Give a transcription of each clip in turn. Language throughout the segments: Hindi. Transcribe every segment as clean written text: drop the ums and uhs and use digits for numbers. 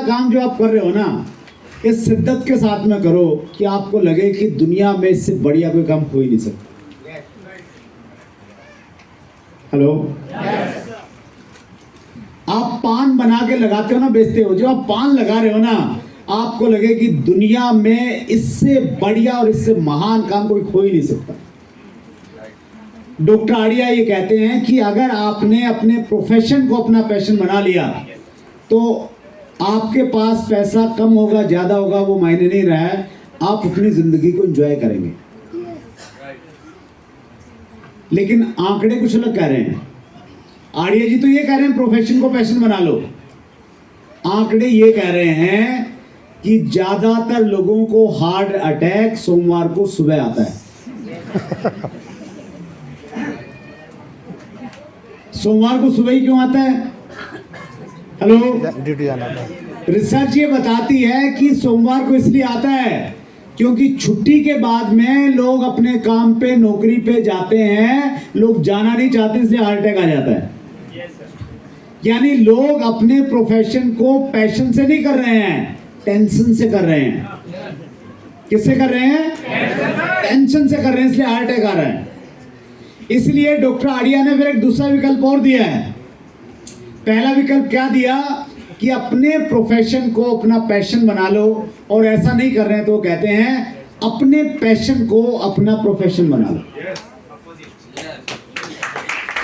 वाला काम जो आप कर रहे हो ना, इस शिद्दत के साथ में करो कि आपको लगे कि दुनिया में इससे बढ़िया कोई काम हो ही नहीं सकता। हेलो, आप पान बना के लगाते हो ना, बेचते हो, जो आप पान लगा रहे हो ना, आपको लगे कि दुनिया में इससे बढ़िया और इससे महान काम कोई हो ही नहीं सकता। डॉक्टर आर्या ये कहते हैं कि अगर आपने अपने प्रोफेशन को अपना पैशन बना लिया तो आपके पास पैसा कम होगा ज्यादा होगा वो मायने नहीं रहा है, आप अपनी जिंदगी को एंजॉय करेंगे। लेकिन आंकड़े कुछ अलग कह रहे हैं। आर्या जी तो ये कह रहे हैं प्रोफेशन को पैशन बना लो, आंकड़े ये कह रहे हैं कि ज्यादातर लोगों को हार्ट अटैक सोमवार को सुबह आता है। सोमवार को सुबह ही क्यों आता है? हेलो, ड्यूटी जाना था। रिसर्च ये बताती है कि सोमवार को इसलिए आता है क्योंकि छुट्टी के बाद में लोग अपने काम पे नौकरी पे जाते हैं, लोग जाना नहीं चाहते इसलिए हार्ट अटैक आ जाता है। यानी लोग अपने प्रोफेशन को पैशन से नहीं कर रहे हैं, टेंशन से कर रहे हैं। किससे कर रहे हैं? टेंशन से कर रहे हैं, इसलिए हार्ट अटैक आ रहा है। इसलिए डॉक्टर आर्या ने फिर एक दूसरा विकल्प और दिया है। पहला विकल्प क्या दिया कि अपने प्रोफेशन को अपना पैशन बना लो, और ऐसा नहीं कर रहे हैं तो वो कहते हैं अपने पैशन को अपना प्रोफेशन बना लो।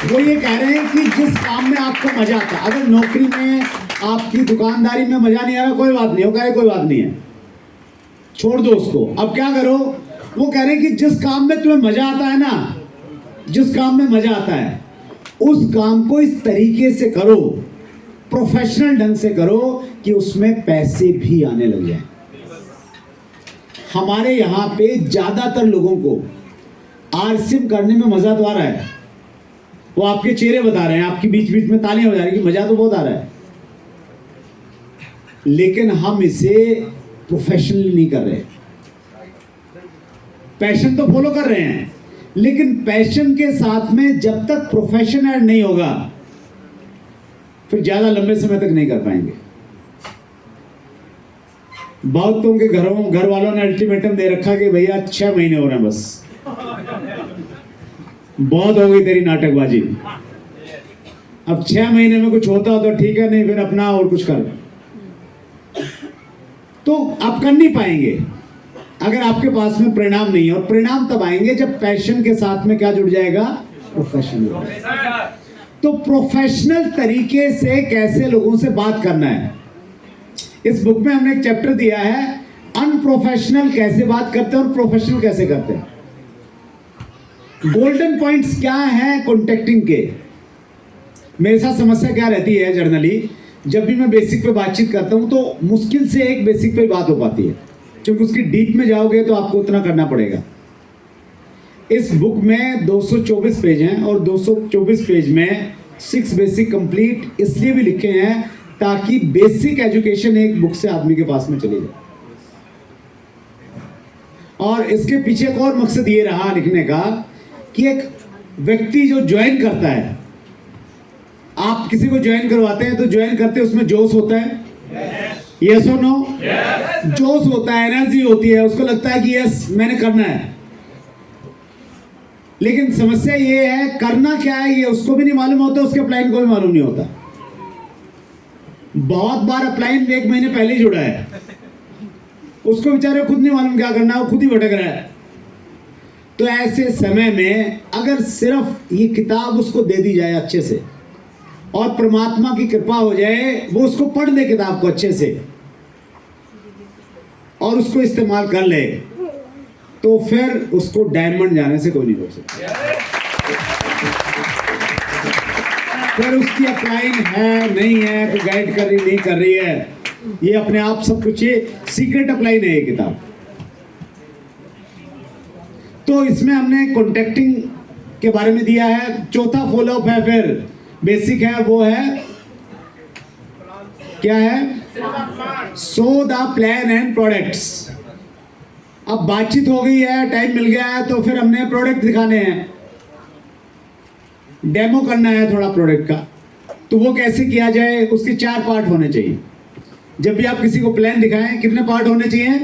वो ये कह रहे हैं कि जिस काम में आपको मजा आता है, अगर नौकरी में आपकी दुकानदारी में मजा नहीं आ रहा कोई बात नहीं, वो कह रहे कोई बात नहीं है, छोड़ दो उसको, अब क्या करो। वो कह रहे हैं कि जिस काम में तुम्हें मजा आता है ना, जिस काम में मजा आता है उस काम को इस तरीके से करो, प्रोफेशनल ढंग से करो कि उसमें पैसे भी आने लग जाए। हमारे यहाँ पे ज्यादातर लोगों को आरसीएम करने में मजा तो आ रहा है, वो आपके चेहरे बता रहे हैं, आपकी बीच बीच में तालियां बजा रही हैं कि मजा तो बहुत आ रहा है, लेकिन हम इसे प्रोफेशनली नहीं कर रहे। पैशन तो फॉलो कर रहे हैं, लेकिन पैशन के साथ में जब तक प्रोफेशन ऐड नहीं होगा फिर ज्यादा लंबे समय तक नहीं कर पाएंगे। बहुतों के घर वालों ने अल्टीमेटम दे रखा कि भैया 6 महीने हो रहे हैं, बस बहुत हो गई तेरी नाटकबाजी, अब 6 महीने में कुछ होता हो तो ठीक है, नहीं फिर अपना और कुछ कर। तो आप कर नहीं पाएंगे अगर आपके पास में परिणाम नहीं है, और परिणाम तब आएंगे जब पैशन के साथ में क्या जुड़ जाएगा? प्रोफेशनल। तो प्रोफेशनल तरीके से कैसे लोगों से बात करना है, इस बुक में हमने एक चैप्टर दिया है, अनप्रोफेशनल कैसे बात करते हैं और प्रोफेशनल कैसे करते हैं। गोल्डन पॉइंट्स क्या हैं कॉन्टेक्टिंग के। मेरे साथ समस्या क्या रहती है जनरली, जब भी मैं बेसिक पे बातचीत करता हूं तो मुश्किल से एक बेसिक पे बात हो पाती है, क्योंकि उसकी डीप में जाओगे तो आपको उतना करना पड़ेगा। इस बुक में 224 पेज हैं और 224 पेज में 6 बेसिक कंप्लीट इसलिए भी लिखे हैं ताकि बेसिक एजुकेशन एक बुक से आदमी के पास में चली जाए। और इसके पीछे एक और मकसद ये रहा लिखने का कि एक व्यक्ति जो ज्वाइन करता है, आप किसी को ज्वाइन करवाते हैं तो ज्वाइन करते हैं उसमें जोश होता है, यस और नो? जोश होता है, एनर्जी होती है, उसको लगता है कि यस मैंने करना है। लेकिन समस्या ये है करना क्या है ये उसको भी नहीं मालूम होता, उसके अपलाइन को भी मालूम नहीं होता। बहुत बार अपलाइन 1 महीने पहले ही जुड़ा है, उसको बेचारे खुद नहीं मालूम क्या करना है, वो खुद ही भटक रहा है। तो ऐसे समय में अगर सिर्फ ये किताब उसको दे दी जाए अच्छे से और परमात्मा की कृपा हो जाए, वो उसको पढ़ ले किताब को अच्छे से और उसको इस्तेमाल कर ले, तो फिर उसको डायमंड जाने से कोई नहीं रोक सकता। फिर उसकी अपलाइन है नहीं है, कोई गाइड कर रही नहीं कर रही है, ये अपने आप सब कुछ, ये सीक्रेट अपलाइन है ये किताब। तो इसमें हमने कॉन्टेक्टिंग के बारे में दिया है। चौथा फॉलोअप है, फिर बेसिक है, वो है क्या है? So the plan and products. अब बातचीत हो गई है, टाइम मिल गया है, तो फिर हमने प्रोडक्ट दिखाने हैं, डेमो करना है थोड़ा प्रोडक्ट का। तो वो कैसे किया जाए, उसके 4 पार्ट होने चाहिए। जब भी आप किसी को प्लान दिखाएं कितने पार्ट होने चाहिए?